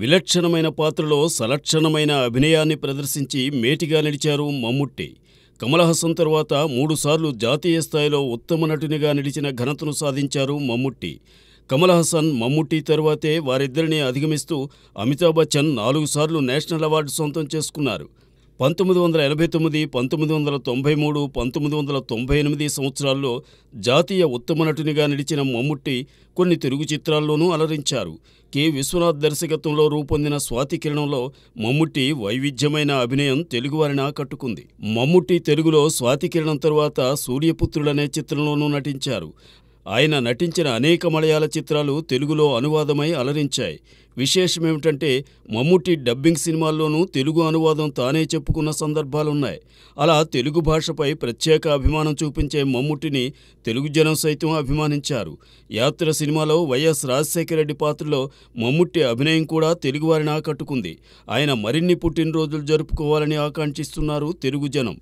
విలక్షణమైన పాత్రలో సలక్షణమైన అభినయాన్ని ప్రదర్శించి మేటిగా నిలిచారు మమ్ముట్టి. కమల్ హాసన్ తరువాత 3 సార్లు జాతీయ స్థాయిలో ఉత్తమ నటునిగా నిలిచిన ఘనతను సాధించారు మమ్ముట్టి. కమల్ హాసన్, మమ్ముట్టి తరువాతే వారిద్దరినీ అధిగమిస్తూ అమితాబ్ బచ్చన్ 4 సార్లు నేషనల్ అవార్డు సొంతం చేసుకున్నారు. 1989, 1993, 1998 సంవత్సరాల్లో జాతీయ ఉత్తమ నటునిగా నిలిచిన మమ్ముట్టి కొన్ని తెలుగు చిత్రాల్లోనూ అలరించారు. కె. విశ్వనాథ్ దర్శకత్వంలో రూపొందిన స్వాతికిరణంలో మమ్ముట్టి వైవిధ్యమైన అభినయం తెలుగువారిని ఆకట్టుకుంది. మమ్ముట్టి తెలుగులో స్వాతికిరణం తరువాత సూర్యపుత్రులనే చిత్రంలోనూ నటించారు. ఆయన నటించిన అనేక మలయాళ చిత్రాలు తెలుగులో అనువాదమై అలరించాయి. విశేషమేమిటంటే మమ్ముట్టి డబ్బింగ్ సినిమాల్లోనూ తెలుగు అనువాదం తానే చెప్పుకున్న సందర్భాలున్నాయి. అలా తెలుగు భాషపై ప్రత్యేక అభిమానం చూపించే మమ్ముట్టిని తెలుగు జనం సైతం అభిమానించారు. యాత్ర సినిమాలో వైఎస్ రాజశేఖర రెడ్డి పాత్రలో మమ్ముట్టి అభినయం కూడా తెలుగువారిని ఆకట్టుకుంది. ఆయన మరిన్ని పుట్టినరోజులు జరుపుకోవాలని ఆకాంక్షిస్తున్నారు తెలుగు జనం.